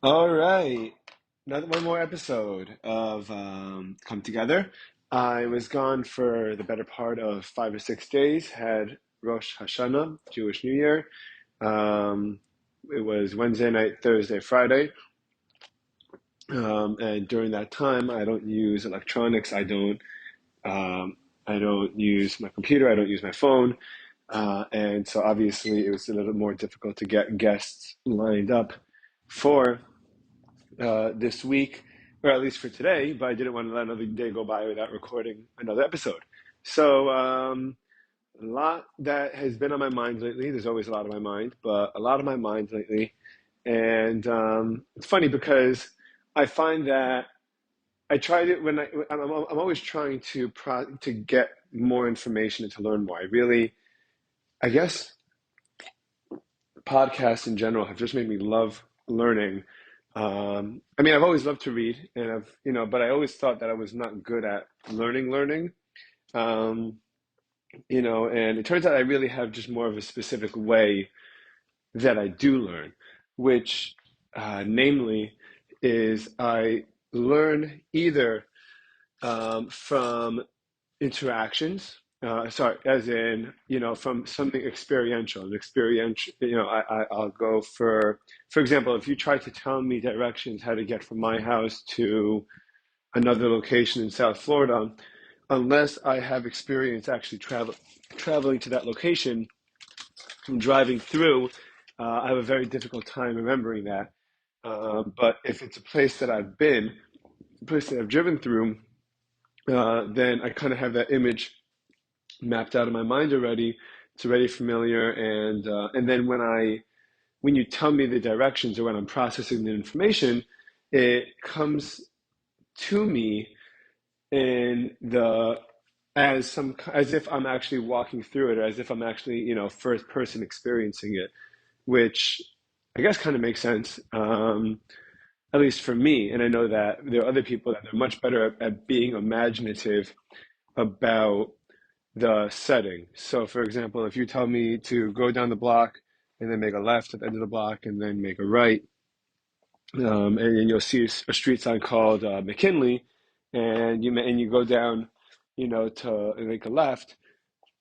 All right. Another one more episode of Come Together. I was gone for the better part of 5 or 6 days, had Rosh Hashanah, Jewish New Year. Um, it was Wednesday night, Thursday, Friday. And during that time, I don't use electronics. Um, I don't use my computer. I don't use my phone. And so obviously it was a little bit more difficult to get guests lined up for this week, or at least for today, but I didn't want to let another day go by without recording another episode. So, a lot that has been on my mind lately. There's always a lot on my mind, but a lot on my mind lately. And it's funny because I find that I tried it when I'm always trying to get more information and to learn more. I guess podcasts in general have just made me love learning. I mean, I've always loved to read, and but I always thought that I was not good at learning. Um, and it turns out I really have just more of a specific way that I do learn, which, namely, is I learn either from interactions. Sorry, as in, from something experiential. An experiential, I'll go for example, if you try to tell me directions how to get from my house to another location in South Florida, unless I have experience actually traveling to that location and driving through, I have a very difficult time remembering that. But if it's a place that I've been, a place that I've driven through, then I kind of have that image mapped out in my mind already. It's already familiar, and then when you tell me the directions or when I'm processing the information, it comes to me in the as if I'm actually walking through it, or as if I'm actually first person experiencing it, which I guess kind of makes sense. At least for me, and I know that there are other people that are much better at being imaginative about the setting. So, for example, if you tell me to go down the block and then make a left at the end of the block and then make a right, and you'll see a street sign called McKinley, and you go down, to make a left.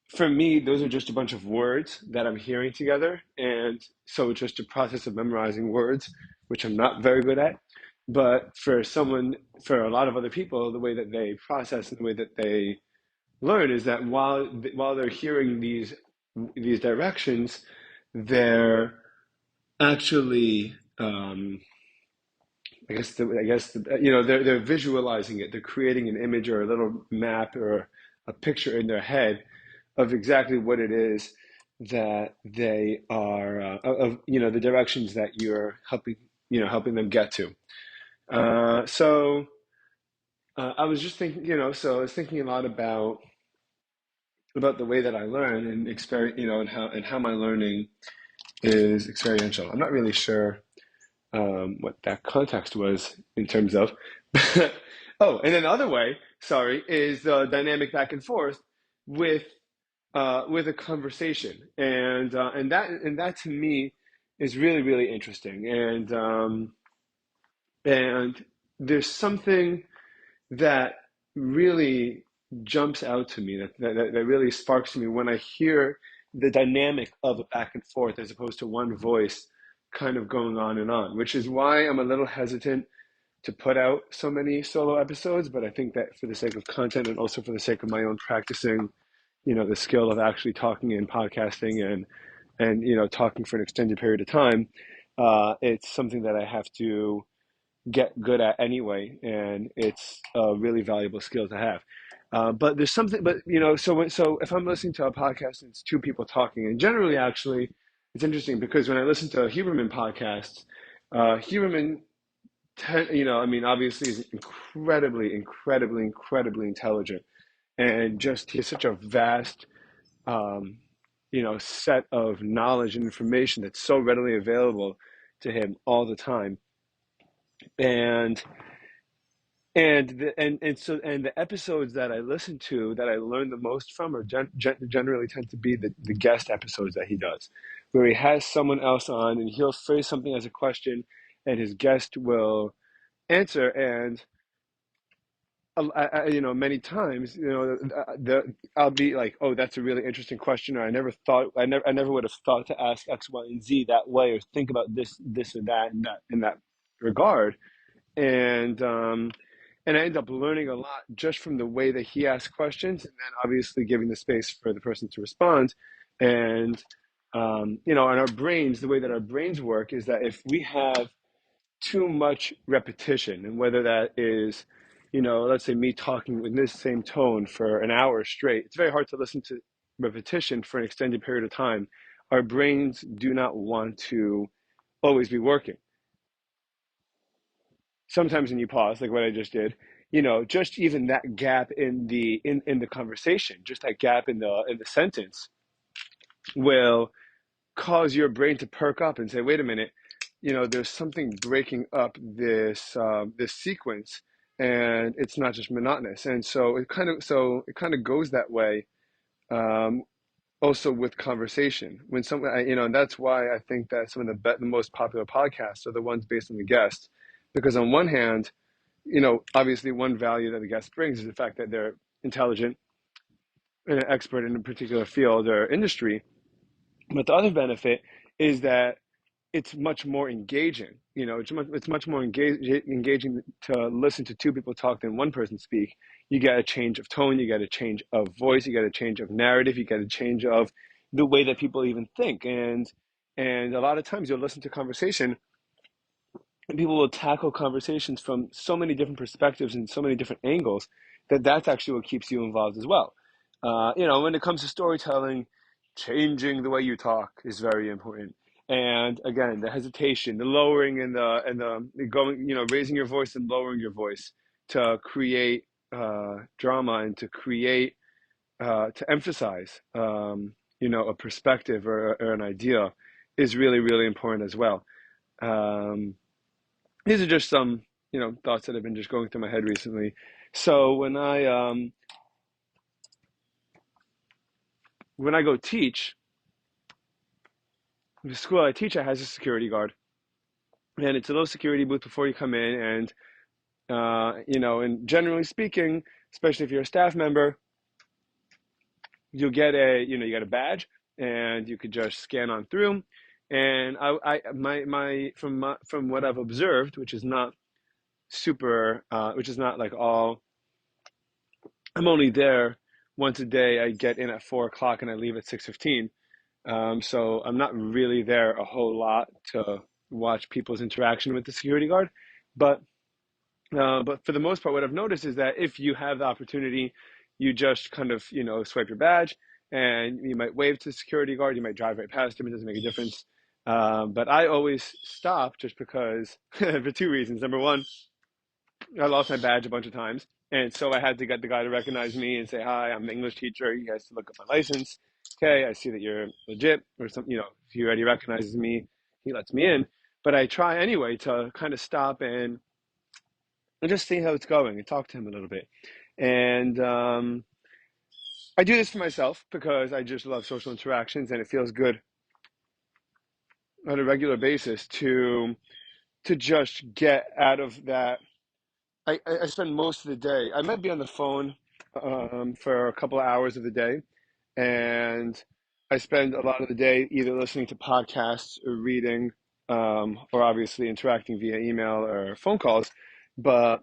For me, those are just a bunch of words that I'm hearing together, and so it's just a process of memorizing words, which I'm not very good at. But for a lot of other people, the way that they process and the way that they learn is that while they're hearing these directions, they're actually they're visualizing it. They're creating an image or a little map or a picture in their head of exactly what it is that they are of the directions that you're helping them get to. I was just thinking, so I was thinking a lot about the way that I learn and and how my learning is experiential. I'm not really sure what that context was in terms of. Oh, and another way, sorry, is the dynamic back and forth with with a conversation, and that to me is really really interesting, and there's something that really jumps out to me that really sparks to me when I hear the dynamic of a back and forth as opposed to one voice kind of going on and on, which is why I'm a little hesitant to put out so many solo episodes. But I think that for the sake of content and also for the sake of my own practicing, the skill of actually talking and podcasting and talking for an extended period of time, it's something that I have to get good at anyway, and it's a really valuable skill to have. But there's something, but so if I'm listening to a podcast and it's two people talking, and generally, actually, it's interesting because when I listen to Huberman podcasts, Huberman, I mean, obviously, is incredibly, incredibly, incredibly intelligent, and just he has such a vast, um, set of knowledge and information that's so readily available to him all the time, and and the episodes that I listen to that I learn the most from are generally tend to be the guest episodes that he does, where he has someone else on and he'll phrase something as a question, and his guest will answer. And many times, I'll be like, oh, that's a really interesting question, or I never would have thought to ask X, Y, and Z that way, or think about this or that, in that regard. And I end up learning a lot just from the way that he asks questions, and then obviously giving the space for the person to respond. And in our brains, the way that our brains work is that if we have too much repetition, and whether that is, let's say me talking in this same tone for an hour straight, it's very hard to listen to repetition for an extended period of time. Our brains do not want to always be working. Sometimes when you pause, like what I just did, just even that gap in the conversation, just that gap in the sentence will cause your brain to perk up and say, wait a minute, there's something breaking up this sequence, and it's not just monotonous. And so it kind of goes that way. Um, Also with conversation, when and that's why I think that some of the most popular podcasts are the ones based on the guests, because on one hand, obviously one value that the guest brings is the fact that they're intelligent and an expert in a particular field or industry. But the other benefit is that it's much more engaging. It's much more engaging to listen to two people talk than one person speak. You get a change of tone, you get a change of voice, you get a change of narrative, you get a change of the way that people even think. And a lot of times you'll listen to conversation, and people will tackle conversations from so many different perspectives and so many different angles, that that's actually what keeps you involved as well. When it comes to storytelling, changing the way you talk is very important. And again, the hesitation, the lowering, and the going, raising your voice and lowering your voice to create drama, and to emphasize, a perspective, or an idea, is really, really important as well. Um, these are just some, thoughts that have been just going through my head recently. So when I go teach, the school I teach at has a security guard, and it's a low security booth before you come in. And and generally speaking, especially if you're a staff member, you get a badge, and you could just scan on through. And from what I've observed, which is not like all. I'm only there once a day. I get in at 4 o'clock and I leave at 6:15. So I'm not really there a whole lot to watch people's interaction with the security guard. But but for the most part, what I've noticed is that if you have the opportunity, you just kind of, swipe your badge, and you might wave to the security guard. You might drive right past him. It doesn't make a difference. But I always stop, just because for two reasons. Number one, I lost my badge a bunch of times, and so I had to get the guy to recognize me and say, "Hi, I'm the English teacher. He has to look up my license. Okay, I see that you're legit, or something. If he already recognizes me, he lets me in." But I try anyway to kind of stop and just see how it's going and talk to him a little bit. And I do this for myself because I just love social interactions, and it feels good on a regular basis to just get out of that. I spend most of the day. I might be on the phone for a couple of hours of the day, and I spend a lot of the day either listening to podcasts or reading, or obviously interacting via email or phone calls. But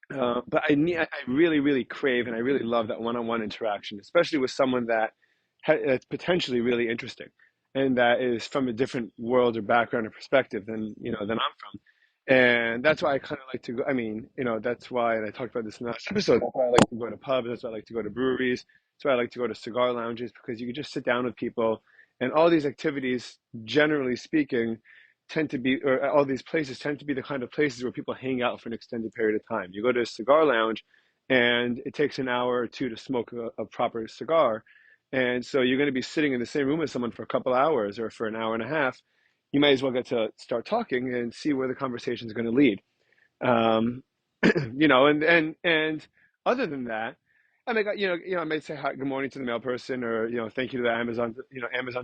but I really, really crave, and I really love that one-on-one interaction, especially with someone that's potentially really interesting, and that is from a different world or background or perspective than I'm from. And that's why I kind of like to go. I mean, that's why, and I talked about this in the last episode. That's why I like to go to pubs. That's why I like to go to breweries. That's why I like to go to cigar lounges, because you can just sit down with people, and all these activities, generally speaking, all these places tend to be the kind of places where people hang out for an extended period of time. You go to a cigar lounge, and it takes an hour or two to smoke a proper cigar. And so you're going to be sitting in the same room with someone for a couple hours or for an hour and a half. You might as well get to start talking and see where the conversation is going to lead. Um, and other than that, I mean, I might say hi, good morning to the mail person, or thank you to the Amazon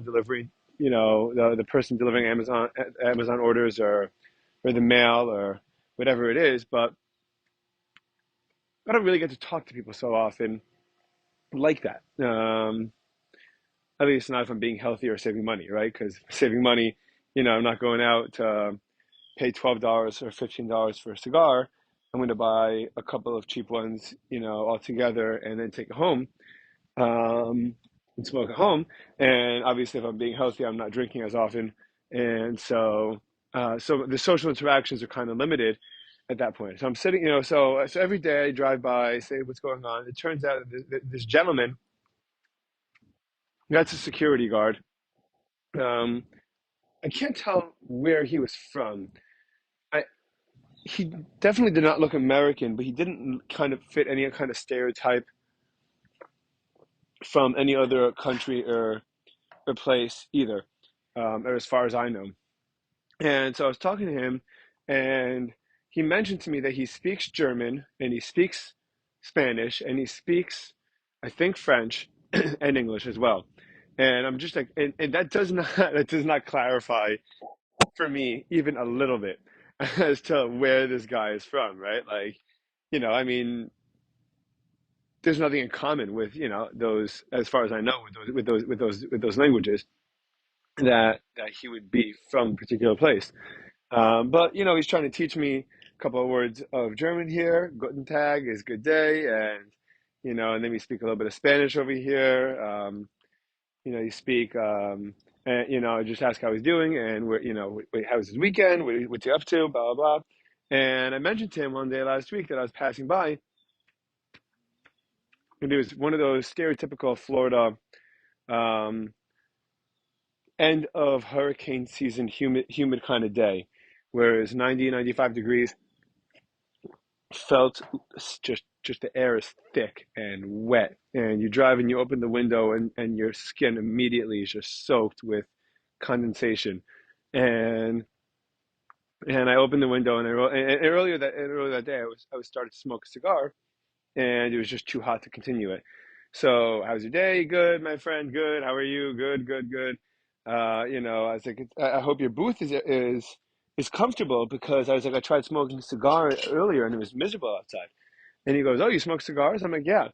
delivery, the person delivering Amazon orders, or or the mail or whatever it is, but I don't really get to talk to people so often like that. At least not if I'm being healthy or saving money, right? Because saving money, I'm not going out to pay $12 or $15 for a cigar. I'm going to buy a couple of cheap ones, all together and then take it home, um, and smoke at home. And obviously, if I'm being healthy, I'm not drinking as often. And so the social interactions are kind of limited at that point. So I'm sitting, so every day I drive by, say what's going on. It turns out that this gentleman, that's a security guard. Um, I can't tell where he was from. I He definitely did not look American, but he didn't kind of fit any kind of stereotype from any other country or place either, or as far as I know. And so I was talking to him, and he mentioned to me that he speaks German and he speaks Spanish and he speaks, I think, French and English as well. And I'm just like, and that does not that does not clarify for me even a little bit as to where this guy is from, right? Like, I mean, there's nothing in common with those, as far as I know, with those languages that he would be from a particular place. But he's trying to teach me a couple of words of German here. Guten Tag is good day, and then we speak a little bit of Spanish over here. You speak, and I just ask how he's doing, and how was his weekend? What's he up to? Blah blah blah. And I mentioned to him one day last week that I was passing by, and it was one of those stereotypical Florida, um, end of hurricane season, humid kind of day, where it's 90, 95 degrees, felt just the air is thick and wet, and you drive and you open the window, and your skin immediately is just soaked with condensation. And and I opened the window, and earlier that day I was started to smoke a cigar, and it was just too hot to continue it. So, how's your day? Good, my friend. Good. How are you? Good, good, good. I was like, I hope your booth is comfortable, because I was like, I tried smoking a cigar earlier and it was miserable outside. And he goes, "Oh, you smoke cigars?" I'm like, "Yeah."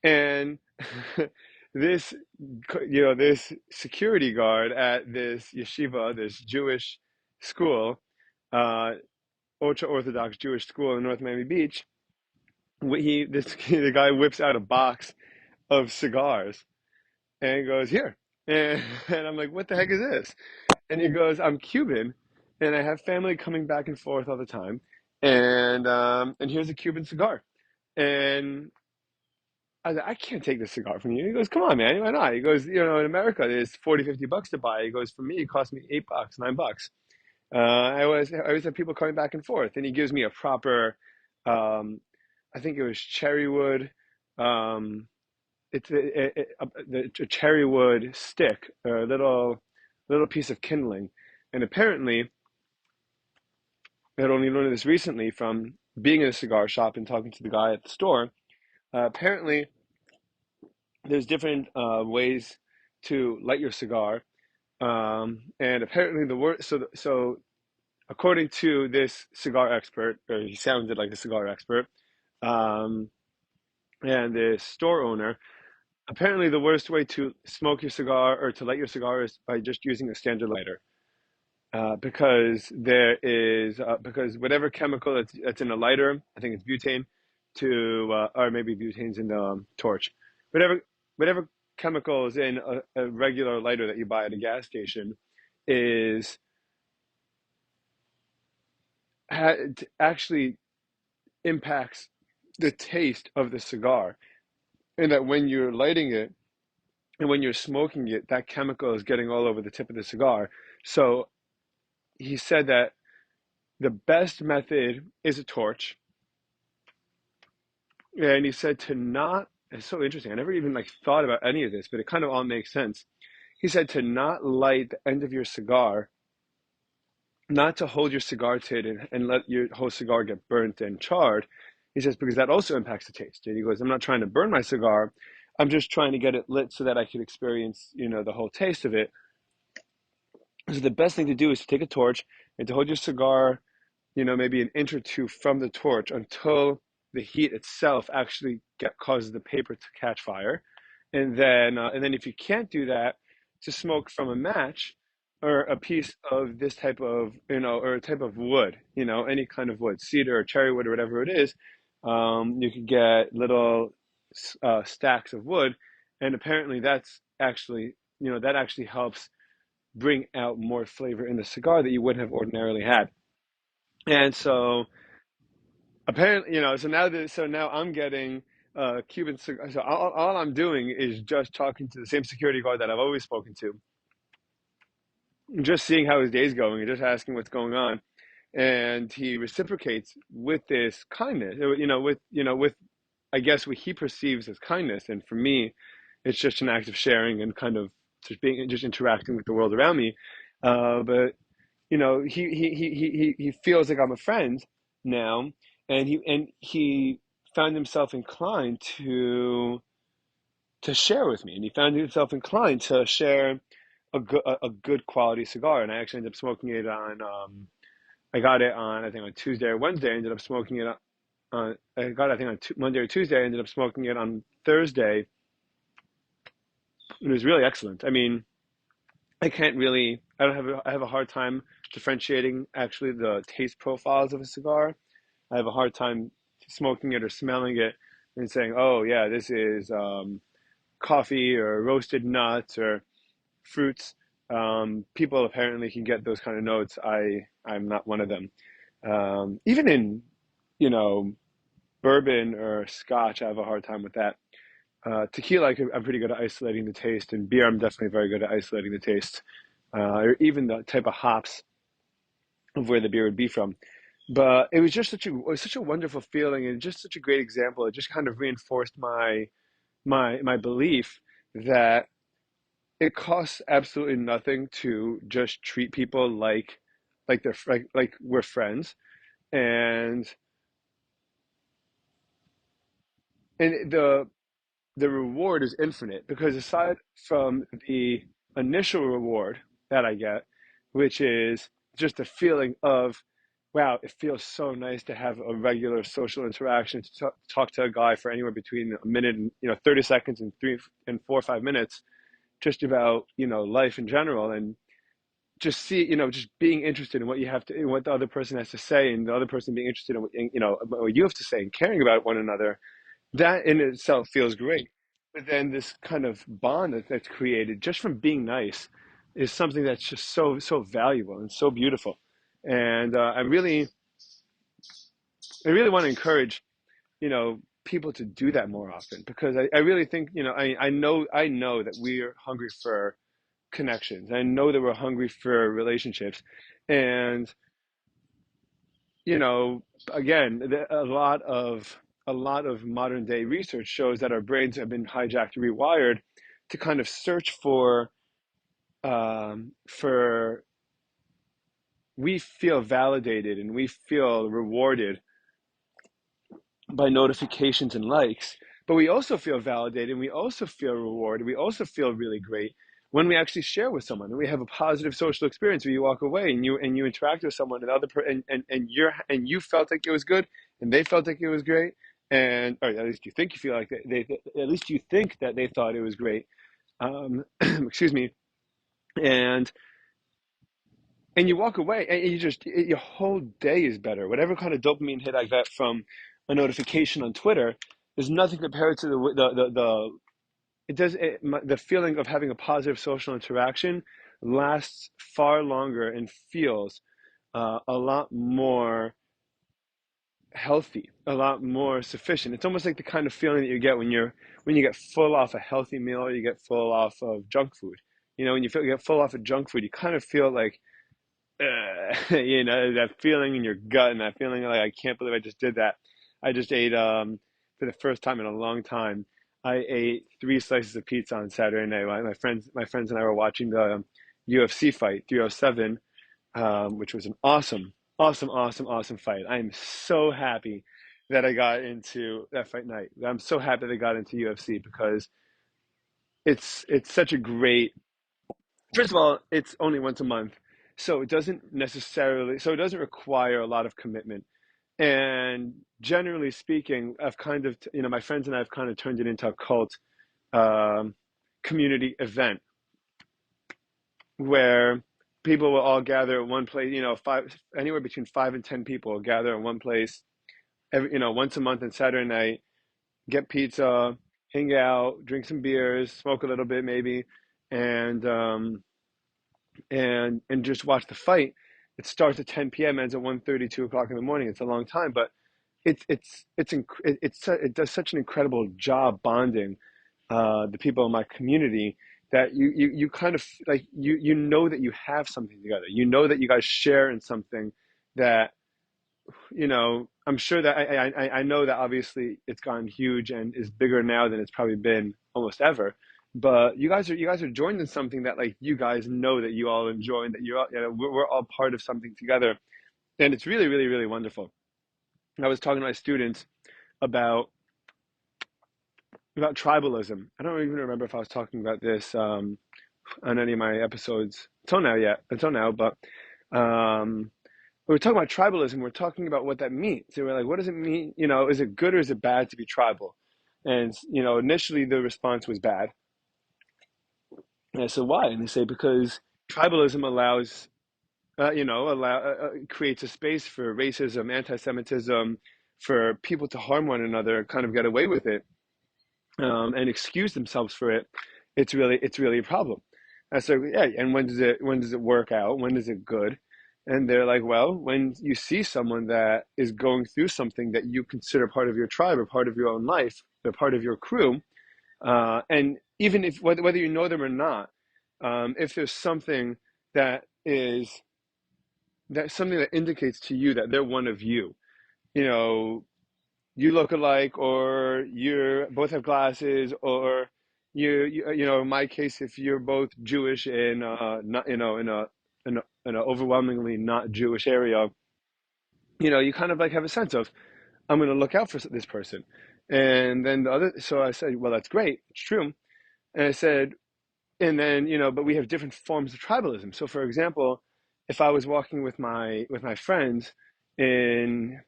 And this, this security guard at this yeshiva, this Jewish school, uh, ultra Orthodox Jewish school in North Miami Beach, the guy whips out a box of cigars and goes, "Here." And I'm like, "What the heck is this?" And he goes, "I'm Cuban and I have family coming back and forth all the time. And here's a Cuban cigar." And I was like, "I can't take this cigar from you." He goes, "Come on, man. Why not?" He goes, "In America, it's 40, $50 to buy." He goes, "For me, it cost me $8, $9." I always have people coming back and forth. And he gives me a proper, um, I think it was cherry wood. Um, it's a cherry wood stick, a little piece of kindling. And apparently, I had only learned this recently from being in a cigar shop and talking to the guy at the store. Apparently, there's different ways to light your cigar, and apparently the word. So according to this cigar expert, or he sounded like a cigar expert, um, and the store owner, apparently the worst way to smoke your cigar or to light your cigar is by just using a standard lighter. Because whatever chemical that's in a lighter, I think it's butane, or maybe butane's in the torch, whatever whatever chemical is in a regular lighter that you buy at a gas station, is actually impacts the taste of the cigar, and that when you're lighting it and when you're smoking it, that chemical is getting all over the tip of the cigar. So he said that the best method is a torch. And he said to not, it's so interesting. I never even thought about any of this, but it kind of all makes sense. He said to not light the end of your cigar, not to hold your cigar to it and let your whole cigar get burnt and charred. He says, because that also impacts the taste. And he goes, "I'm not trying to burn my cigar. I'm just trying to get it lit so that I can experience, the whole taste of it." So the best thing to do is to take a torch and to hold your cigar maybe an inch or two from the torch until the heat itself actually causes the paper to catch fire. And then if you can't do that, to smoke from a match or a piece of this type of, or a type of wood, any kind of wood, cedar or cherry wood or whatever it is. You could get little stacks of wood, and apparently that actually helps bring out more flavor in the cigar that you wouldn't have ordinarily had. And so apparently, so now I'm getting Cuban cigar. So all I'm doing is just talking to the same security guard that I've always spoken to, just seeing how his day's going and just asking what's going on. And he reciprocates with this kindness, with I guess what he perceives as kindness. And for me, it's just an act of sharing and kind of just interacting with the world around me. But he feels like I'm a friend now, and he found himself inclined to share with me, and he found himself inclined to share a good quality cigar. And I actually ended up smoking it on. I got it on, I think, on Tuesday or Wednesday. I ended up smoking it on. I got it, I think, on Monday or Tuesday. I ended up smoking it on Thursday. It was really excellent. I mean, I have a hard time differentiating actually the taste profiles of a cigar. I have a hard time smoking it or smelling it and saying, oh yeah, this is coffee or roasted nuts or fruits. People apparently can get those kind of notes. I'm not one of them. Even in, you know, bourbon or scotch, I have a hard time with that. Tequila, I'm pretty good at isolating the taste, and beer, I'm definitely very good at isolating the taste, or even the type of hops of where the beer would be from. But it was just such a wonderful feeling, and just such a great example. It just kind of reinforced my belief that it costs absolutely nothing to just treat people like we're friends, and the reward is infinite, because aside from the initial reward that I get, which is just the feeling of, wow, it feels so nice to have a regular social interaction, to talk to a guy for anywhere between a minute and 30 seconds and 3 and 4 or 5 minutes, just about life in general, and just being interested in what you have to, in what the other person has to say, and the other person being interested in what you have to say, and caring about one another. That in itself feels great. But then this kind of bond that's created just from being nice is something that's just so valuable and so beautiful. And I really want to encourage people to do that more often, because I really think I know that we are hungry for connections. I know that we're hungry for relationships, and you know, again, a lot of modern day research shows that our brains have been hijacked, rewired to kind of search for we feel validated and we feel rewarded by notifications and likes, but we also feel validated and we also feel rewarded. We also feel really great when we actually share with someone and we have a positive social experience where you walk away and you interact with someone, and you felt like it was good and they felt like it was great, and or at least you think you feel like at least you think that they thought it was great. Excuse me. And and you walk away and your whole day is better. Whatever kind of dopamine hit I get from a notification on Twitter is nothing compared to the feeling of having a positive social interaction lasts far longer and feels a lot more healthy, a lot more sufficient. It's almost like the kind of feeling that you get when you get full off a healthy meal, or you get full off of junk food. When you get full off of junk food, you kind of feel like that feeling in your gut, and that feeling like, I can't believe I just did that. I just ate, for the first time in a long time, I ate 3 slices of pizza on Saturday night. My friends and I were watching the UFC fight 307, which was an awesome, awesome, awesome, awesome fight. I am so happy that I got into that fight night. I'm so happy that I got into UFC, because it's such a great. First of all, it's only once a month, So it doesn't require a lot of commitment. And generally speaking, I've kind of, my friends and I have kind of turned it into a cult um, community event where people will all gather at one place, anywhere between 5 and 10 people will gather in one place once a month on Saturday night, get pizza, hang out, drink some beers, smoke a little bit maybe, and and just watch the fight. It starts at 10 p.m., ends at 1:30, 2 o'clock in the morning. It's a long time, but it does such an incredible job bonding the people in my community that you kind of like you know that you have something together. You know that you guys share in something that I'm sure that I know that obviously it's gotten huge and is bigger now than it's probably been almost ever. But you guys are joined in something that like you guys know that you all enjoy and that you're all, we're all part of something together, and it's really really really wonderful. I was talking to my students about tribalism. I don't even remember if I was talking about this on any of my episodes until now, but um, we were talking about tribalism. We're talking about what that means. And we're like, what does it mean? Is it good or is it bad to be tribal? And initially the response was bad. And I said, why? And they say because tribalism creates a space for racism, anti-Semitism, for people to harm one another, kind of get away with it, and excuse themselves for it. It's really a problem. I said, yeah. And when does it work out? When is it good? And they're like, well, when you see someone that is going through something that you consider part of your tribe or part of your own life, they're part of your crew, and even if whether you know them or not, if there's something that is something that indicates to you that they're one of you, you know, you look alike, or you both have glasses, or in my case, if you're both Jewish in not in a overwhelmingly not Jewish area, you kind of like have a sense of I'm going to look out for this person, and then so I said, well, that's great, it's true, and I said, and then but we have different forms of tribalism. So, for example, if I was walking with my friends in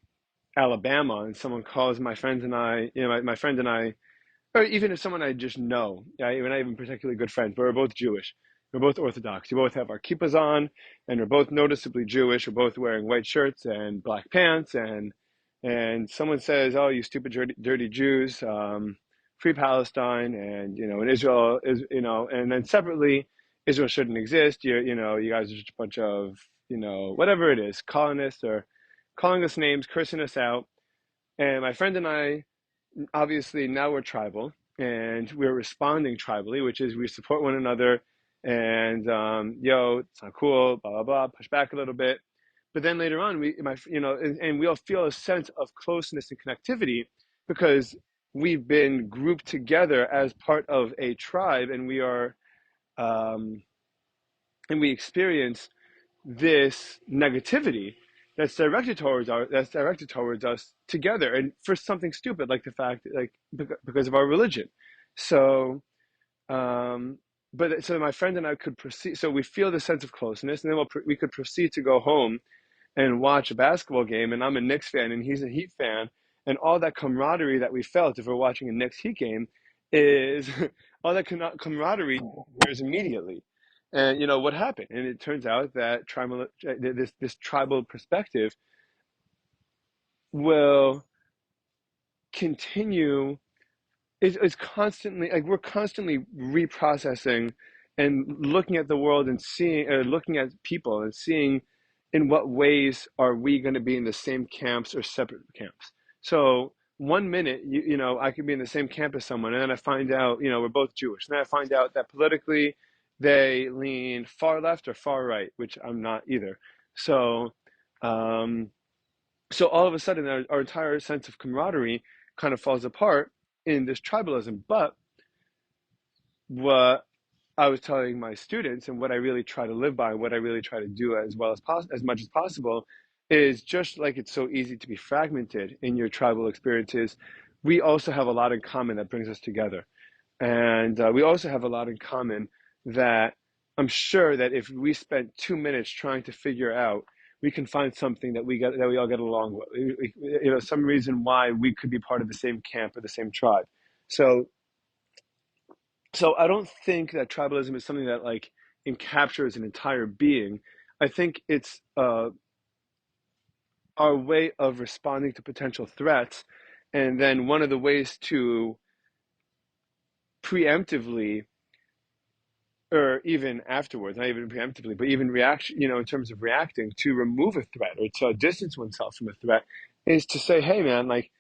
Alabama, and someone calls my friends and I, my friend and I, or even if someone I just know, yeah, we're not even particularly good friends, but we're both Jewish, we're both Orthodox, we both have our kippahs on, and we're both noticeably Jewish. We're both wearing white shirts and black pants, and someone says, "Oh, you stupid dirty Jews, free Palestine," and and Israel is, and then separately, Israel shouldn't exist. You guys are just a bunch of whatever it is, colonists, or calling us names, cursing us out. And my friend and I, obviously now we're tribal, and we're responding tribally, which is we support one another, and yo, it's not cool, blah blah blah, push back a little bit. But then later on, and we all feel a sense of closeness and connectivity because we've been grouped together as part of a tribe, and um, we experience this negativity that's directed towards us together, and for something stupid like the fact, like, because of our religion. So um so my friend and I could proceed, so we feel the sense of closeness, and then we could proceed to go home and watch a basketball game, and I'm a Knicks fan and he's a Heat fan, and all that camaraderie that we felt if we're watching a Knicks Heat game is all that camaraderie wears immediately. And what happened? And it turns out that this tribal perspective will continue, is constantly, like, we're constantly reprocessing and looking at the world and seeing, or looking at people and seeing in what ways are we going to be in the same camps or separate camps. So one minute, I could be in the same camp as someone, and then I find out, we're both Jewish, and then I find out that politically they lean far left or far right, which I'm not either. So um, so all of a sudden, our entire sense of camaraderie kind of falls apart in this tribalism. But what I was telling my students, and what I really try to live by, and what I really try to do as well as much as possible, is just like it's so easy to be fragmented in your tribal experiences, we also have a lot in common that brings us together. And we also have a lot in common that I'm sure that if we spent 2 minutes trying to figure out, we can find something that we all get along with. Some reason why we could be part of the same camp or the same tribe. So, so I don't think that tribalism is something that like encaptures an entire being. I think it's our way of responding to potential threats, and then one of the ways to preemptively or even afterwards, not even preemptively, but even reaction, in terms of reacting to remove a threat or to distance oneself from a threat, is to say, hey, man, like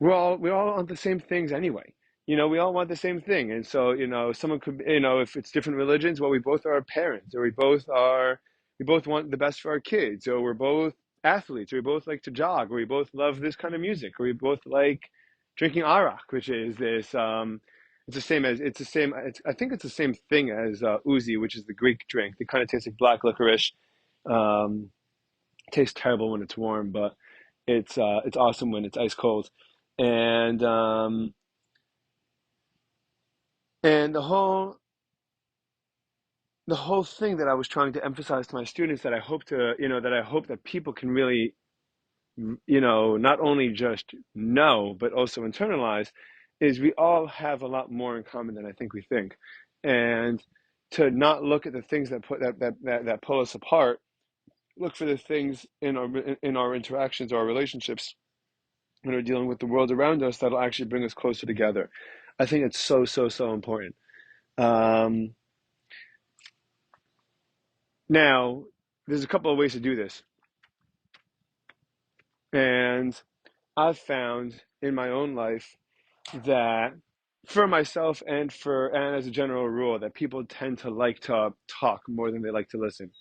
we're all on the same things anyway. We all want the same thing, and so someone could, if it's different religions, well, we both are parents, or we both want the best for our kids, or we're both athletes, or we both like to jog, or we both love this kind of music, or we both like drinking arak, which is this. I think it's the same thing as uzi, which is the Greek drink. It kind of tastes like black licorice. Um, tastes terrible when it's warm, but it's awesome when it's ice cold. And and the whole thing that I was trying to emphasize to my students that I hope that people can really, not only just know, but also internalize, is we all have a lot more in common than I think we think. And to not look at the things that pull us apart, look for the things in our interactions or our relationships when we're dealing with the world around us that'll actually bring us closer together. I think it's so, so, so important. Um, Now, there's a couple of ways to do this. And I've found in my own life that for myself and as a general rule, that people tend to like to talk more than they like to listen.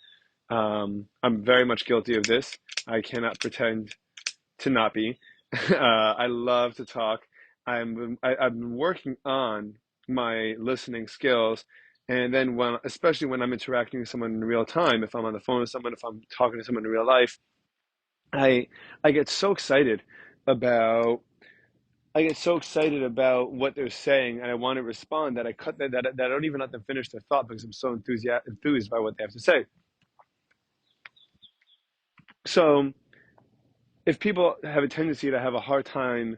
I'm very much guilty of this. I cannot pretend to not be. I love to talk. I've been working on my listening skills, and then especially when I'm interacting with someone in real time, if I'm on the phone with someone, if I'm talking to someone in real life, I I get so excited about I get so excited about what they're saying, and I want to respond that I cut that I don't even let them finish their thought because I'm so enthused by what they have to say. So if people have a tendency to have a hard time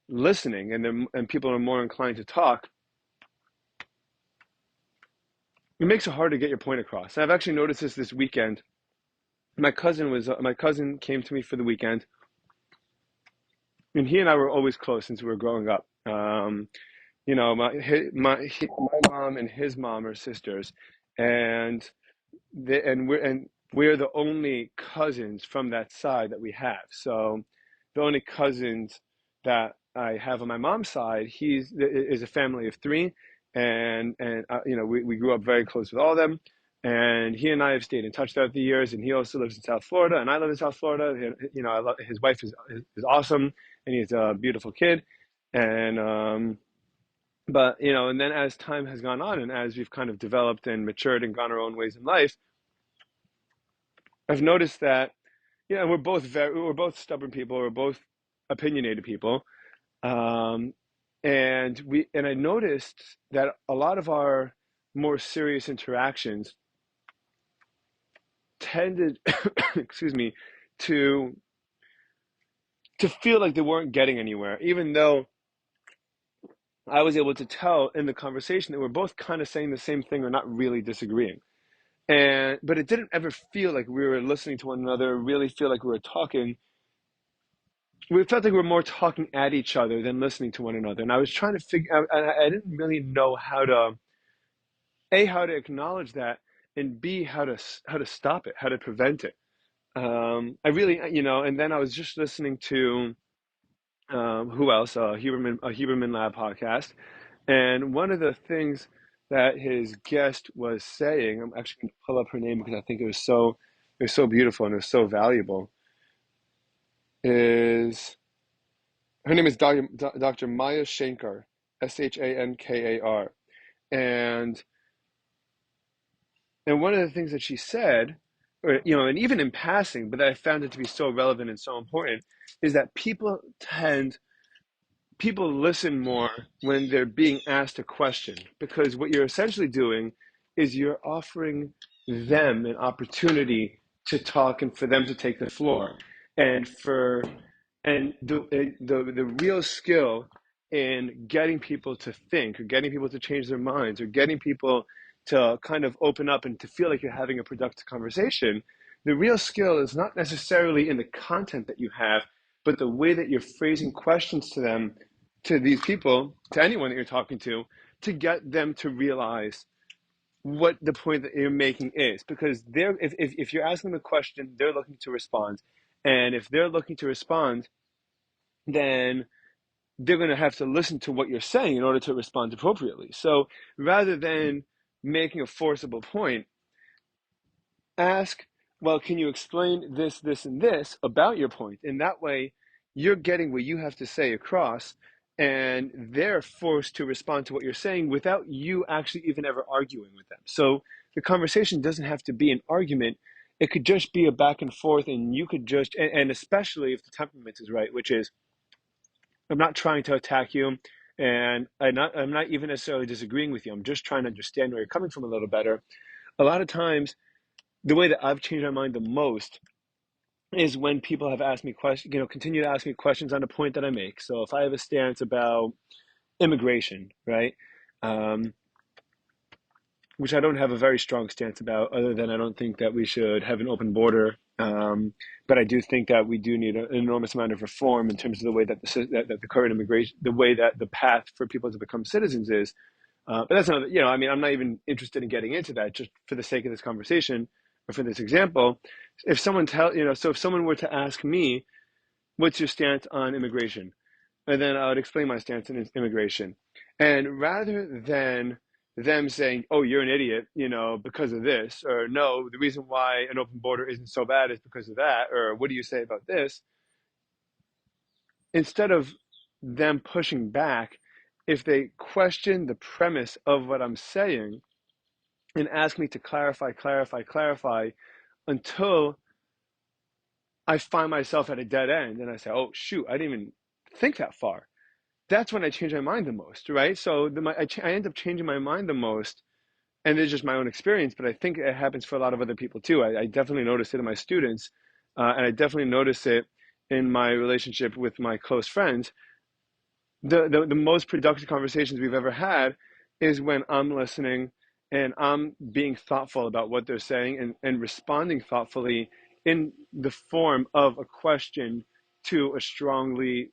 listening, and people are more inclined to talk, it makes it hard to get your point across. And I've actually noticed this weekend. My cousin came to me for the weekend, and he and I were always close since we were growing up. My mom and his mom are sisters, and we're the only cousins from that side that we have. So the only cousins that I have on my mom's side, he's is a family of three, and we grew up very close with all of them. And he and I have stayed in touch throughout the years. And he also lives in South Florida, and I live in South Florida. I love his wife is awesome, and he's a beautiful kid. And but and then as time has gone on, and as we've kind of developed and matured and gone our own ways in life, I've noticed that we're both stubborn people, we're both opinionated people, um, and I noticed that a lot of our more serious interactions tended, excuse me, to feel like they weren't getting anywhere, even though I was able to tell in the conversation that we're both kind of saying the same thing or not really disagreeing. But it didn't ever feel like we were listening to one another, really feel like we were talking. We felt like we were more talking at each other than listening to one another. And I was trying to figure out, and I didn't really know how to acknowledge that, and B, how to stop it, how to prevent it. I really, and then I was just listening to, who else? A Huberman Lab podcast. And one of the things that his guest was saying, I'm actually going to pull up her name because I think it was so beautiful and it was so valuable. Is Her name is Dr. Maya Shankar, Shankar, and one of the things that she said, or and even in passing, but that I found it to be so relevant and so important, is that people listen more when they're being asked a question, because what you're essentially doing is you're offering them an opportunity to talk and for them to take the floor. And for and the real skill in getting people to think, or getting people to change their minds, or getting people to kind of open up and to feel like you're having a productive conversation, the real skill is not necessarily in the content that you have, but the way that you're phrasing questions to them, to these people, to anyone that you're talking to get them to realize what the point that you're making is. Because if you're asking them a question, they're looking to respond. And if they're looking to respond, then they're going to have to listen to what you're saying in order to respond appropriately. So rather than making a forcible point, ask, well, can you explain this, this, and this about your point? And that way, you're getting what you have to say across, and they're forced to respond to what you're saying without you actually even ever arguing with them. So the conversation doesn't have to be an argument. It could just be a back and forth, and you could just, and especially if the temperament is right, which is, I'm not trying to attack you, and I'm not even necessarily disagreeing with you. I'm just trying to understand where you're coming from a little better. A lot of times, the way that I've changed my mind the most is when people have asked me questions, continue to ask me questions on a point that I make. So if I have a stance about immigration, right, um, which I don't have a very strong stance about, other than I don't think that we should have an open border. But I do think that we do need an enormous amount of reform in terms of the way that that the current immigration, the way that the path for people to become citizens is. But that's not, I mean, I'm not even interested in getting into that, just for the sake of this conversation or for this example. If someone so if someone were to ask me, what's your stance on immigration? And then I would explain my stance on immigration. And rather than them saying, oh, you're an idiot, because of this, or no, the reason why an open border isn't so bad is because of that, or what do you say about this? Instead of them pushing back, if they question the premise of what I'm saying and ask me to clarify until I find myself at a dead end and I say, oh, shoot, I didn't even think that far. That's when I change my mind the most, right? So I end up changing my mind the most. And it's just my own experience, but I think it happens for a lot of other people too. I definitely notice it in my students, and I definitely notice it in my relationship with my close friends. The most productive conversations we've ever had is when I'm listening and I'm being thoughtful about what they're saying, and responding thoughtfully in the form of a question to a strongly,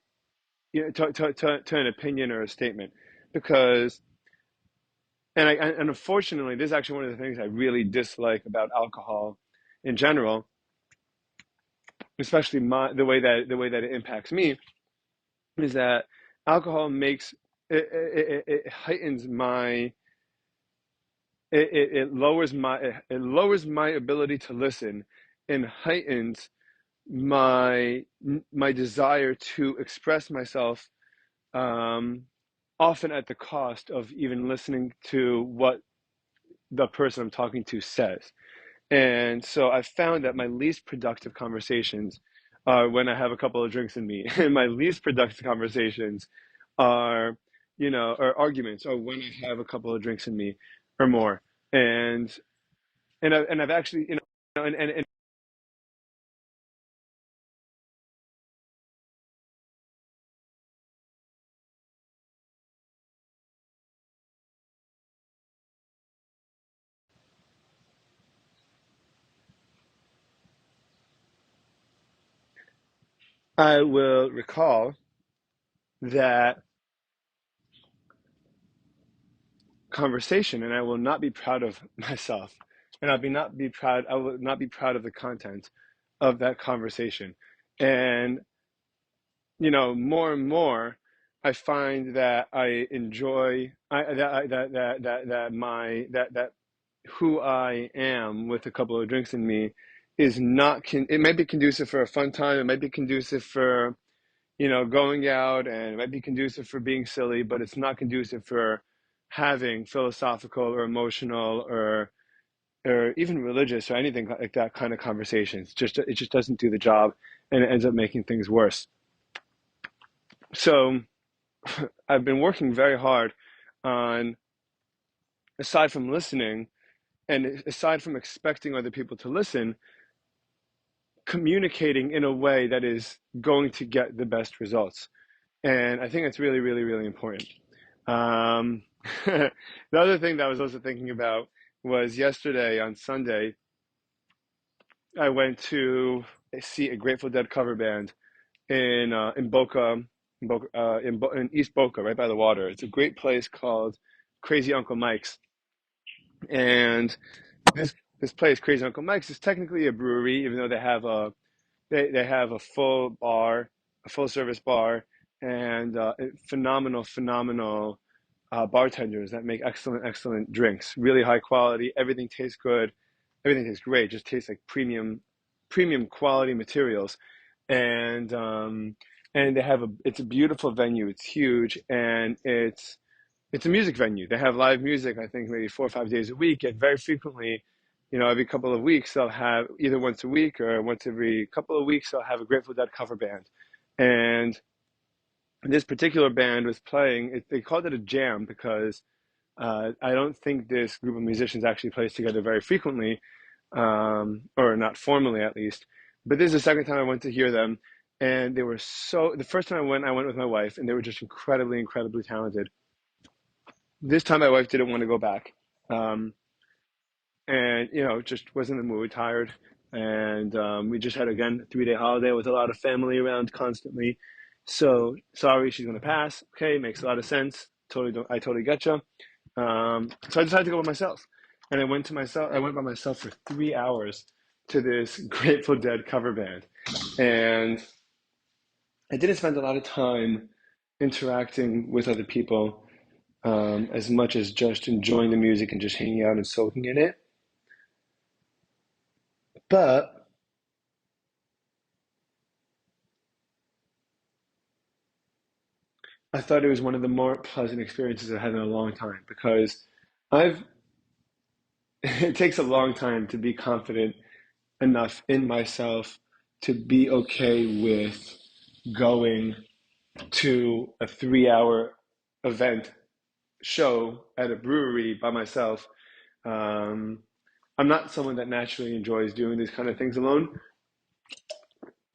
to an opinion or a statement. Because, and unfortunately, this is actually one of the things I really dislike about alcohol in general, especially the way that it impacts me, is that alcohol makes it heightens my it lowers my ability to listen, and heightens my my desire to express myself, um, often at the cost of even listening to what the person I'm talking to says. And so I found that my least productive conversations are when I have a couple of drinks in me, and my least productive conversations are, or arguments, or when I have a couple of drinks in me or more. And I've actually, and I will recall that conversation, and I will not be proud of myself, and I will not be proud of the content of that conversation. And more and more, I find that I enjoy that who I am with a couple of drinks in me is not it might be conducive for a fun time. It might be conducive for, going out, and it might be conducive for being silly, but it's not conducive for having philosophical or emotional or even religious or anything like that kind of conversations. It just doesn't do the job, and it ends up making things worse. So I've been working very hard on, aside from listening, and aside from expecting other people to listen, communicating in a way that is going to get the best results. And I think it's really, really, really important. Um, the other thing that I was also thinking about was yesterday on Sunday, I went to see a Grateful Dead cover band in Boca, in East Boca, right by the water. It's a great place called Crazy Uncle Mike's, and this this place, Crazy Uncle Mike's, is technically a brewery, even though they have a full bar, a full service bar, and phenomenal bartenders that make excellent drinks. Really high quality. Everything tastes good. Everything tastes great. Just tastes like premium quality materials. And they have it's a beautiful venue. It's huge, and it's a music venue. They have live music, I think maybe 4 or 5 days a week, and very frequently, every couple of weeks they'll have, either once a week or once every couple of weeks, they'll have a Grateful Dead cover band. And this particular band was playing, they called it a jam because I don't think this group of musicians actually plays together very frequently, or not formally at least. But this is the second time I went to hear them, and they were the first time I went with my wife, and they were just incredibly talented. This time my wife didn't want to go back. Um, and just wasn't in the mood, tired. And we just had, again, a 3-day holiday with a lot of family around constantly. So sorry, she's going to pass. Okay, makes a lot of sense. I totally get you. So I decided to go by myself. And I went by myself for 3 hours to this Grateful Dead cover band. And I didn't spend a lot of time interacting with other people, as much as just enjoying the music and just hanging out and soaking in it. But I thought it was one of the more pleasant experiences I've had in a long time, because I've it takes a long time to be confident enough in myself to be okay with going to a 3-hour event show at a brewery by myself. Um, I'm not someone that naturally enjoys doing these kind of things alone.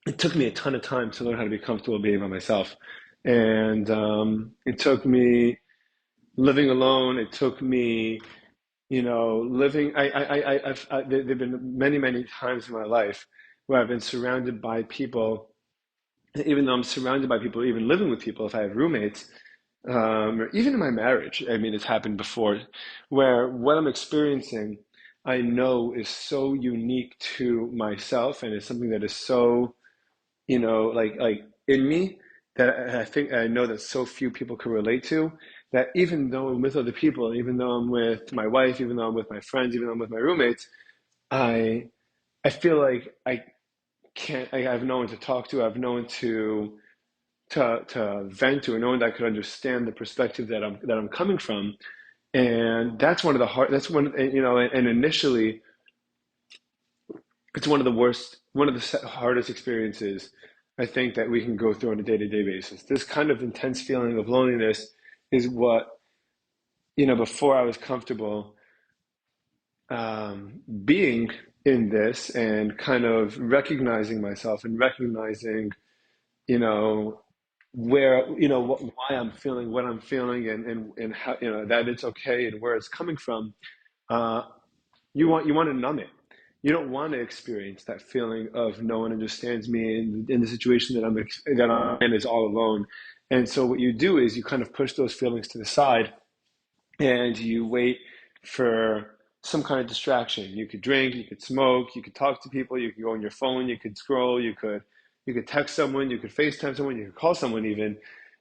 It took me a ton of time to learn how to be comfortable being by myself. And it took me living alone. It took me, living. There've been many times in my life where I've been surrounded by people. Even though I'm surrounded by people, even living with people, if I have roommates, or even in my marriage, I mean, it's happened before, where what I'm experiencing, I know is so unique to myself, and it's something that is so, like in me, that I think I know that so few people can relate to, that even though I'm with other people, even though I'm with my wife, even though I'm with my friends, even though I'm with my roommates, I I feel like I have no one to talk to. I have no one to vent to, and no one that could understand the perspective that I'm coming from. And that's one of the hard. That's one, and initially, it's one of the hardest experiences I think that we can go through on a day-to-day basis. This kind of intense feeling of loneliness is what, before I was comfortable being in this and kind of recognizing myself and recognizing, you know, why I'm feeling what I'm feeling, and how, that it's okay and where it's coming from. Uh, you want to numb it. You don't want to experience that feeling of no one understands me in the situation that I'm in, is all alone. And so what you do is you kind of push those feelings to the side, and you wait for some kind of distraction. You could drink, you could smoke, you could talk to people, you could go on your phone, you could scroll, you could text someone, you could FaceTime someone, you could call someone even,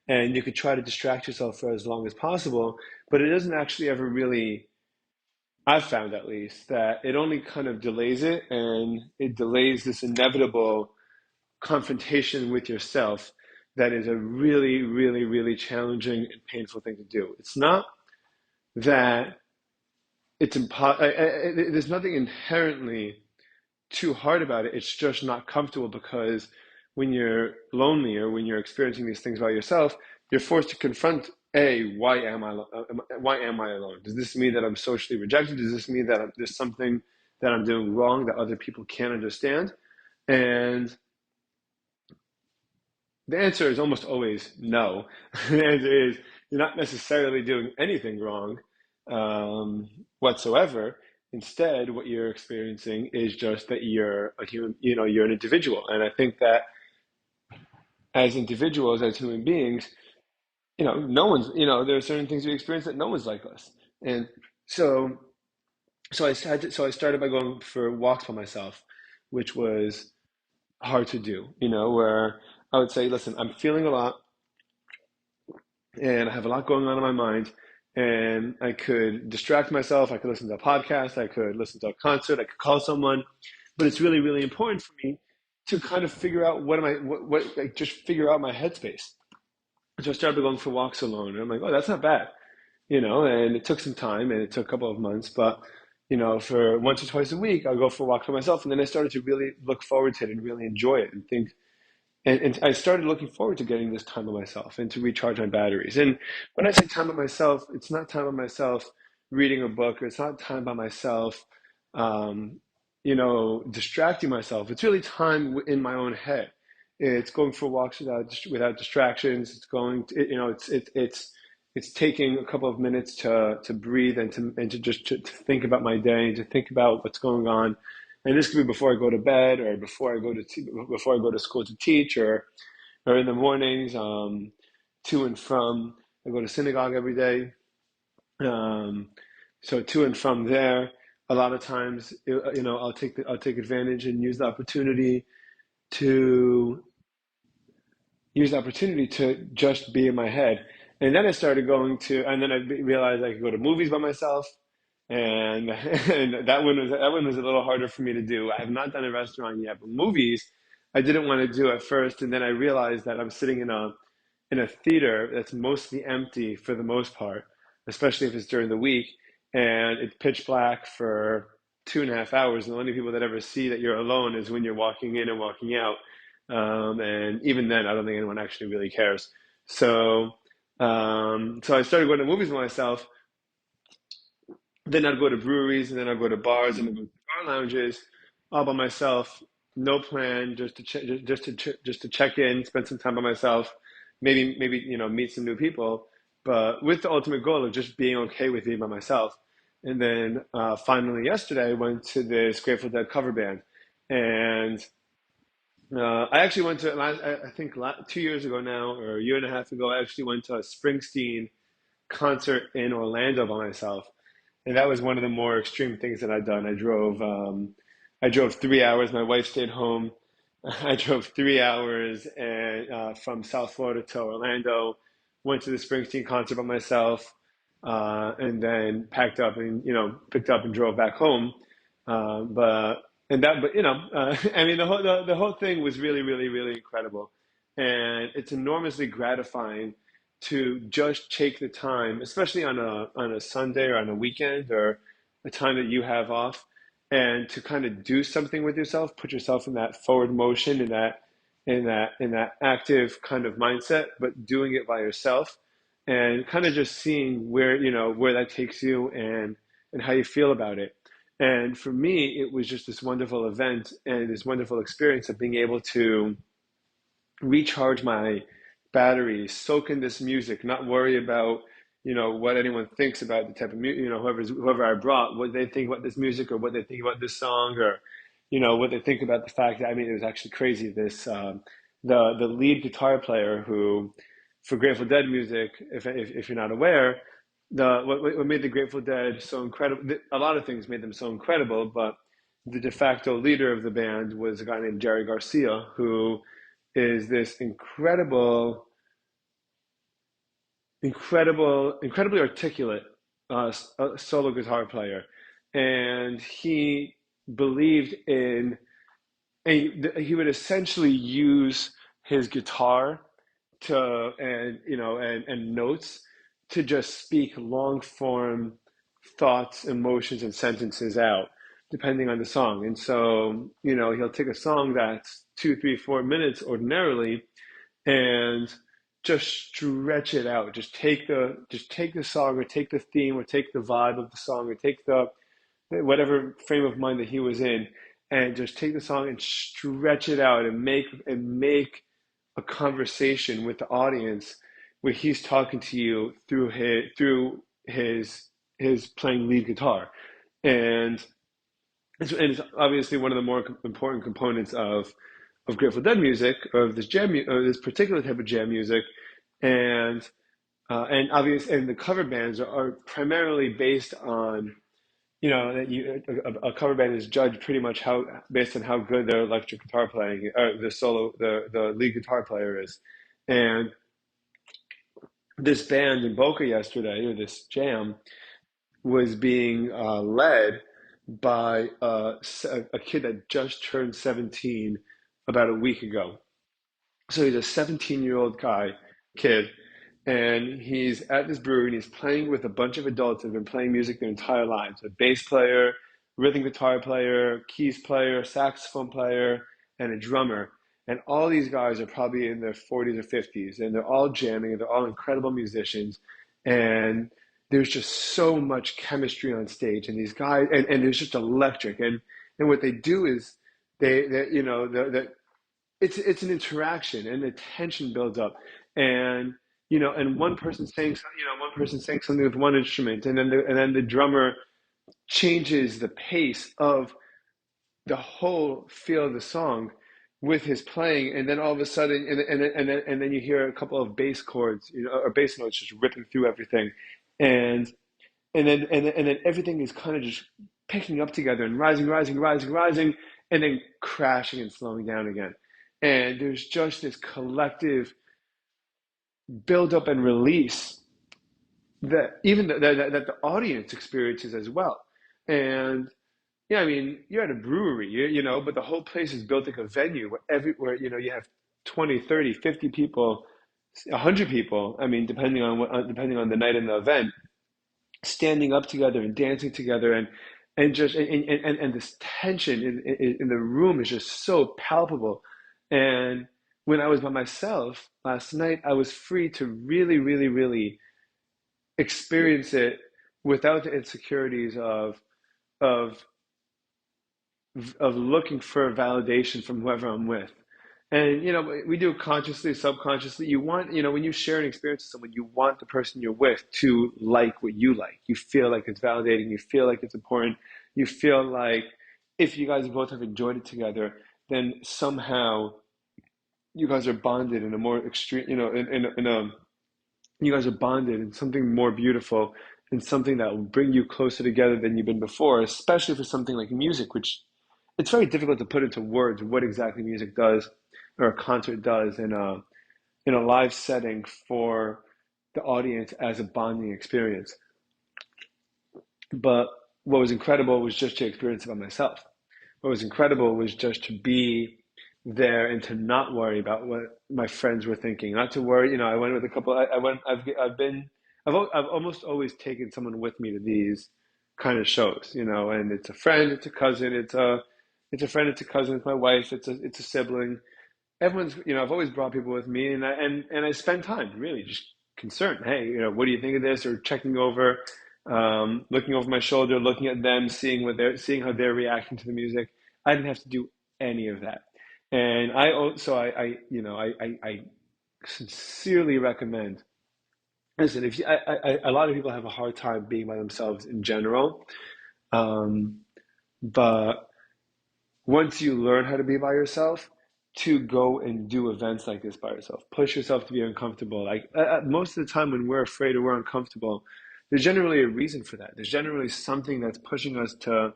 and you could try to distract yourself for as long as possible. But it doesn't actually ever really, I've found at least, that it only kind of delays it, and it delays this inevitable confrontation with yourself that is a really challenging and painful thing to do. It's not that it's there's nothing inherently too hard about it. It's just not comfortable, because when you're lonely or when you're experiencing these things by yourself, you're forced to confront, why am I why am I alone? Does this mean that I'm socially rejected? Does this mean that there's something that I'm doing wrong that other people can't understand? And the answer is almost always no. The answer is you're not necessarily doing anything wrong whatsoever. Instead, what you're experiencing is just that you're a human, you're an individual. And I think that as individuals, as human beings, no one's, there are certain things we experience that no one's like us. And so, so I started by going for walks by myself, which was hard to do, where I would say, listen, I'm feeling a lot and I have a lot going on in my mind. And I could distract myself. I could listen to a podcast. I could listen to a concert. I could call someone. But it's really, really important for me to kind of figure out like just figure out my headspace. So I started going for walks alone. And I'm like, oh, that's not bad, and it took some time and it took a couple of months. But, for once or twice a week, I'll go for a walk by myself. And then I started to really look forward to it and really enjoy it and think, and I started looking forward to getting this time by myself and to recharge my batteries. And when I say time by myself, it's not time by myself reading a book, or it's not time by myself, um, distracting myself. It's really time in my own head. It's going for walks without distractions. It's going, to, it's taking a couple of minutes to breathe and to just to think about my day and to think about what's going on. And this could be before I go to bed, or before I go to school to teach, or in the mornings, to and from. I go to synagogue every day, um, so to and from there. A lot of times, I'll take advantage and to use the opportunity to just be in my head. And then I started and then I realized I could go to movies by myself, and and that one was a little harder for me to do. I have not done a restaurant yet, but movies I didn't want to do at first, and then I realized that I'm sitting in a theater that's mostly empty for the most part, especially if it's during the week, and it's pitch black for 2.5 hours, and the only people that ever see that you're alone is when you're walking in and walking out. And even then, I don't think anyone actually really cares. So, so I started going to movies by myself. Then I'd go to breweries, and then I'd go to bars, and I'd go to bar lounges, all by myself, no plan, just to check in, spend some time by myself, maybe meet some new people, but with the ultimate goal of just being okay with being by myself. And then finally yesterday, I went to this Grateful Dead cover band, and I actually went to I think 2 years ago now, or a year and a half ago. I actually went to a Springsteen concert in Orlando by myself, and that was one of the more extreme things that I've done. I drove 3 hours. My wife stayed home. I drove 3 hours and from South Florida to Orlando. Went to the Springsteen concert by myself, and then packed up and picked up and drove back home. But and that, but I mean, the whole thing was really, really, really incredible, and it's enormously gratifying to just take the time, especially on a Sunday or on a weekend or a time that you have off, and to kind of do something with yourself, put yourself in that forward motion, in that active kind of mindset, but doing it by yourself, and kind of just seeing where that takes you, and how you feel about it. And for me, it was just this wonderful event and this wonderful experience of being able to recharge my batteries, soak in this music, not worry about what anyone thinks about the type of music, whoever I brought, what they think about this music, or what they think about this song, or what they think about the fact that, I mean, it was actually crazy. This the lead guitar player, who for Grateful Dead music, if you're not aware, what made the Grateful Dead so incredible, a lot of things made them so incredible, but the de facto leader of the band was a guy named Jerry Garcia, who is this incredibly articulate solo guitar player, and he believed in, he would essentially use his guitar and notes to just speak long form thoughts, emotions, and sentences out, depending on the song. And so, he'll take a song that's 2, 3, 4 minutes ordinarily, and just stretch it out. Just take the song, or take the theme, or take the vibe of the song, or take the whatever frame of mind that he was in, and just take the song and stretch it out, and make a conversation with the audience where he's talking to you through his playing lead guitar. And it's obviously one of the more important components of Grateful Dead music, or of this or this particular type of jam music. And obviously, and the cover bands are primarily based on, that a cover band is judged pretty much how based on how good their electric guitar playing, or the lead guitar player is. And this band in Boca yesterday, or this jam, was being led by a kid that just turned 17 about a week ago. So he's a 17-year-old kid, and he's at this brewery, and he's playing with a bunch of adults that have been playing music their entire lives. A bass player, rhythm guitar player, keys player, saxophone player, and a drummer. And all these guys are probably in their 40s or 50s, and they're all jamming, and they're all incredible musicians. And there's just so much chemistry on stage, and these guys, and there's just electric. And what they do is they it's an interaction, and the tension builds up. And and one person saying something with one instrument, and then the drummer changes the pace of the whole feel of the song with his playing. And then all of a sudden, and then you hear a couple of bass chords, or bass notes just ripping through everything. And and then and then, and then everything is kind of just picking up together, and rising, rising, rising, rising, and then crashing and slowing down again. And there's just this collective build up and release that even that the audience experiences as well. And yeah, I mean, you're at a brewery, but the whole place is built like a venue where everywhere, you have 20, 30, 50 people, 100 people. I mean, depending on the night and the event, standing up together and dancing together, and this tension in the room is just so palpable. And when I was by myself last night, I was free to really, really, really experience it without the insecurities of of looking for validation from whoever I'm with. And we do it consciously, subconsciously. You want, when you share an experience with someone, you want the person you're with to like what you like. You feel like it's validating. You feel like it's important. You feel like if you guys both have enjoyed it together, then somehow you guys are bonded in a more extreme, you guys are bonded in something more beautiful, and something that will bring you closer together than you've been before, especially for something like music, which it's very difficult to put into words what exactly music does, or a concert does, in a live setting for the audience as a bonding experience. But what was incredible was just to experience it by myself. What was incredible was just to be there, and to not worry about what my friends were thinking. Not to worry, I went with a couple. I went. I've almost always taken someone with me to these kind of shows. And it's a friend, it's a cousin, it's a friend, it's a cousin, it's my wife, it's a sibling. Everyone's, I've always brought people with me, and I spend time really just concerned. Hey, what do you think of this? Or checking over, looking over my shoulder, looking at them, seeing how they're reacting to the music. I didn't have to do any of that. And I sincerely recommend. Listen, if you, a lot of people have a hard time being by themselves in general, um, but once you learn how to be by yourself, to go and do events like this by yourself, push yourself to be uncomfortable. Like most of the time when we're afraid or we're uncomfortable, there's generally a reason for that. There's generally something that's pushing us to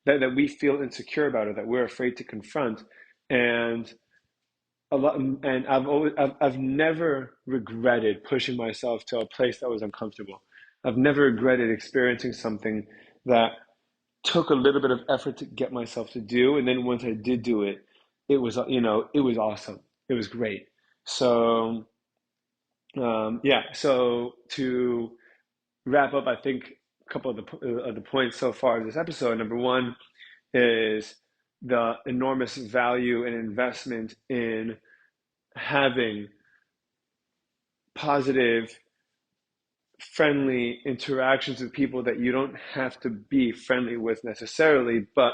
that we feel insecure about, or that we're afraid to confront. And I've never regretted pushing myself to a place that was uncomfortable. I've never regretted experiencing something that took a little bit of effort to get myself to do, and then once I did do it, it was awesome. It was great. So yeah. So to wrap up, I think a couple of the points so far in this episode. Number one is the enormous value and investment in having positive, friendly interactions with people that you don't have to be friendly with necessarily, but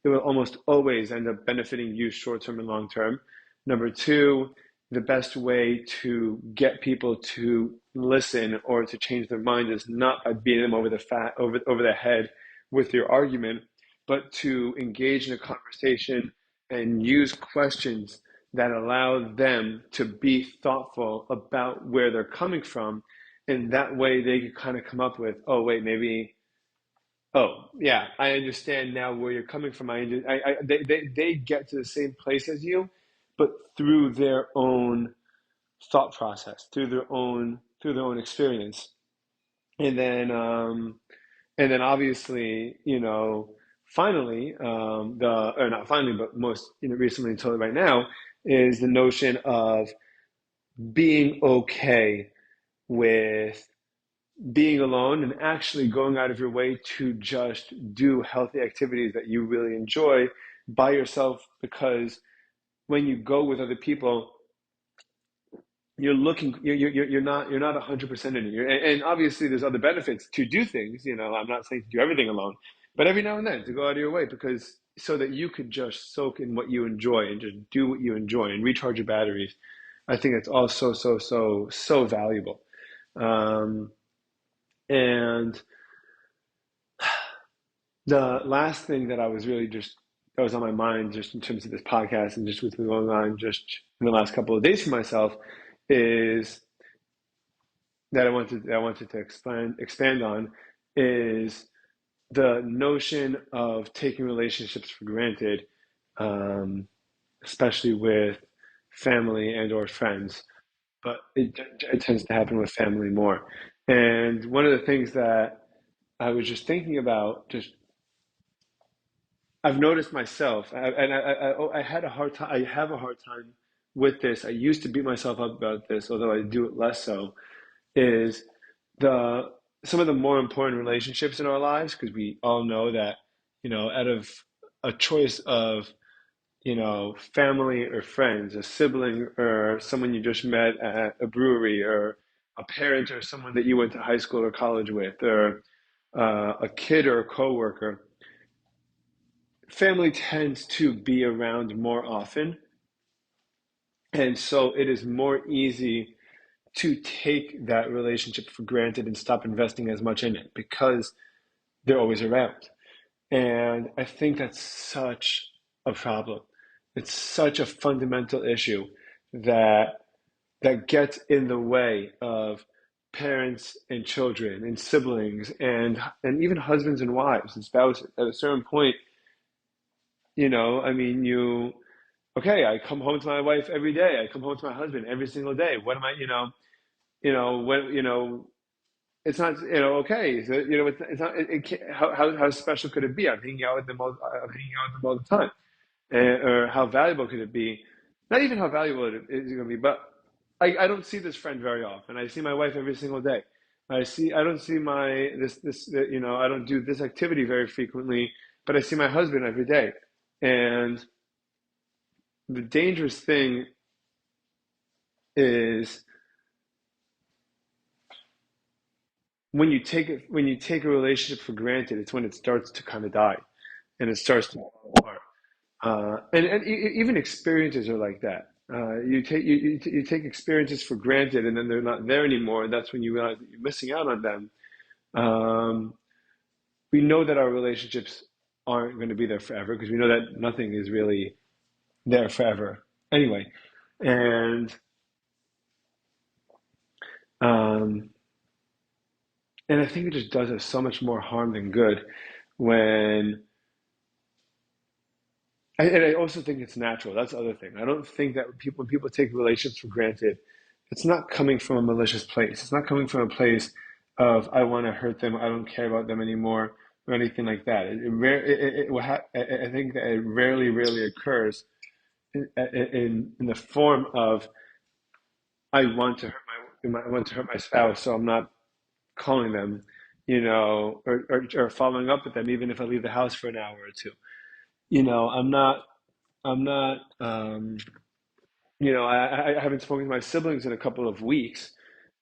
it will almost always end up benefiting you short term and long term. Number two, the best way to get people to listen or to change their mind is not by beating them over the head with your argument, but to engage in a conversation and use questions that allow them to be thoughtful about where they're coming from, and that way they could kind of come up with, oh wait, maybe, oh yeah, I understand now where you're coming from. They get to the same place as you, but through their own thought process, through their own experience. And then um and then obviously, finally, the or not finally, but most, recently until right now, is the notion of being okay with being alone and actually going out of your way to just do healthy activities that you really enjoy by yourself, because when you go with other people, you're not 100% in it. And obviously there's other benefits to do things. I'm not saying to do everything alone, but every now and then to go out of your way, because so that you could just soak in what you enjoy and just do what you enjoy and recharge your batteries. I think it's all so so so so valuable. um, and The last thing that I was really just that was on my mind, just in terms of this podcast and just what's been going on just in the last couple of days for myself, is that I wanted to expand on, is the notion of taking relationships for granted, um, especially with family and or friends. But it tends to happen with family more. And one of the things that I was just thinking about, just I've noticed myself, I had a hard time. I have a hard time with this. I used to beat myself up about this, although I do it less so. Is the Some of the more important relationships in our lives, because we all know that, out of a choice of, family or friends, a sibling or someone you just met at a brewery, or a parent or someone that you went to high school or college with, or a kid or a coworker, family tends to be around more often. And so it is more easy to take that relationship for granted and stop investing as much in it because they're always around. And I think that's such a problem. It's such a fundamental issue that gets in the way of parents and children and siblings and even husbands and wives and spouses. At a certain point, I mean, okay, I come home to my wife every day. I come home to my husband every single day. What am I, when, it's not, okay. So, it's not, it can't, how special could it be? I'm hanging out with them all the time. Or how valuable could it be? Not even how valuable it is going to be, but I don't see this friend very often. I see my wife every single day. I don't see I don't do this activity very frequently, but I see my husband every day. And the dangerous thing is when you take a relationship for granted, it's when it starts to kind of die and it starts to fall apart. Even experiences are like that. You take experiences for granted, and then they're not there anymore, and that's when you realize that you're missing out on them. Um, we know that our relationships aren't going to be there forever, because we know that nothing is really there forever anyway. And um, and I think it just does us so much more harm than good when and I also think it's natural. That's the other thing. I don't think that when people take relationships for granted, it's not coming from a malicious place. It's not coming from a place of I want to hurt them, I don't care about them anymore, or anything like that. I think that it rarely occurs in the form of I want to hurt my spouse, so I'm not calling them, or following up with them, even if I leave the house for an hour or two. I'm not, I haven't spoken to my siblings in a couple of weeks,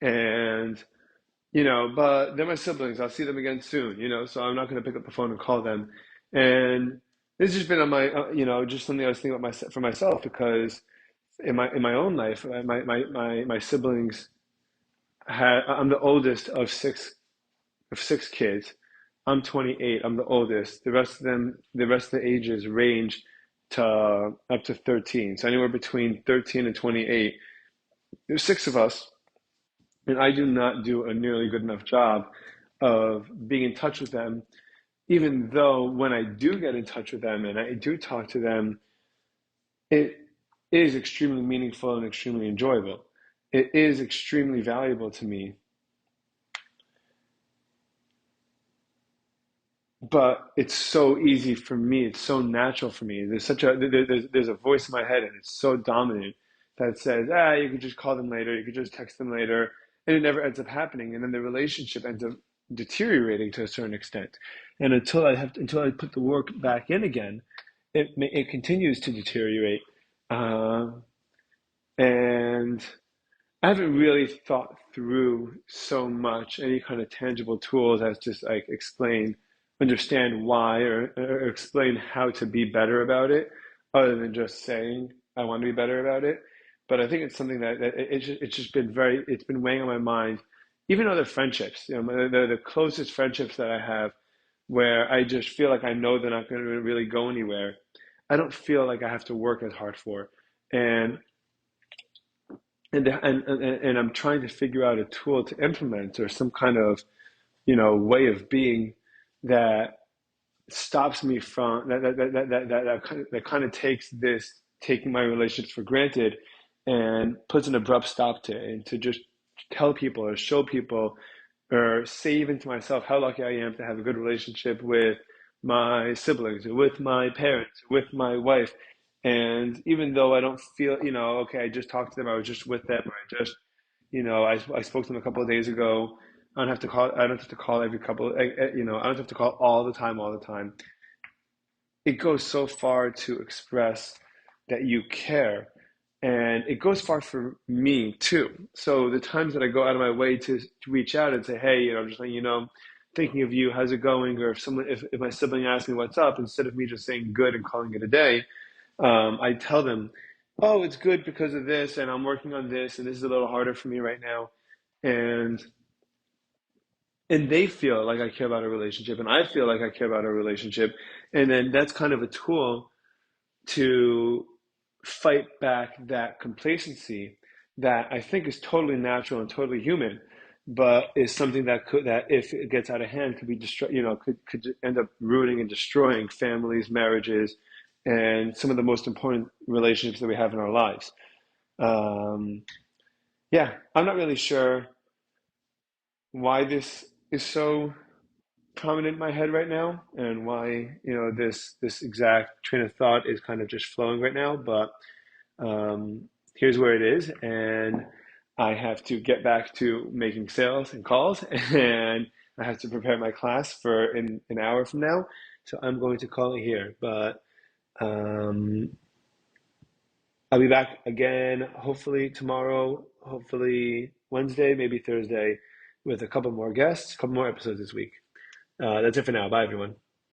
And but they're my siblings. I'll see them again soon, so I'm not going to pick up the phone and call them. And this has just been on my, just something I was thinking about for myself, because in my own life, my siblings I'm the oldest of six kids. I'm 28. I'm the oldest. The rest of the ages range to up to 13. So anywhere between 13 and 28. There's six of us, and I do not do a nearly good enough job of being in touch with them, even though when I do get in touch with them and I do talk to them, it is extremely meaningful and extremely enjoyable. It is extremely valuable to me, but it's so easy for me. It's so natural for me. There's a voice in my head, and it's so dominant that says, you could just call them later, you could just text them later, and it never ends up happening. And then the relationship ends up deteriorating to a certain extent. And until I put the work back in again, it continues to deteriorate. Uh, and I haven't really thought through so much any kind of tangible tools as just like understand why, or explain how to be better about it, other than just saying I want to be better about it. But I think it's something that it's been weighing on my mind. Even other friendships, the closest friendships that I have, where I just feel like I know they're not going to really go anywhere. I don't feel like I have to work as hard for, and and I'm trying to figure out a tool to implement, or some kind of way of being that stops me from that kind of takes this taking my relationships for granted and puts an abrupt stop to it, and to just tell people or show people or say even to myself how lucky I am to have a good relationship with my siblings, with my parents, with my wife. And even though I don't feel, okay, I just talked to them, I was just with them, or I spoke to them a couple of days ago. I don't have to call every couple, I don't have to call all the time. It goes so far to express that you care. And it goes far for me too. So the times that I go out of my way to reach out and say, hey, I'm just letting you know, thinking of you, how's it going? Or if my sibling asks me what's up, instead of me just saying good and calling it a day, I tell them, oh, it's good because of this, and I'm working on this, and this is a little harder for me right now. And they feel like I care about a relationship, and I feel like I care about a relationship. And then that's kind of a tool to fight back that complacency that I think is totally natural and totally human, but is something that if it gets out of hand could be could end up ruining and destroying families, marriages, and some of the most important relationships that we have in our lives. Um, yeah, I'm not really sure why this is so prominent in my head right now, and why this exact train of thought is kind of just flowing right now, but here's where it is, and I have to get back to making sales and calls, and I have to prepare my class for in an hour from now. So I'm going to call it here, but um, I'll be back again, hopefully tomorrow, hopefully Wednesday, maybe Thursday, with a couple more guests, a couple more episodes this week. That's it for now. Bye, everyone.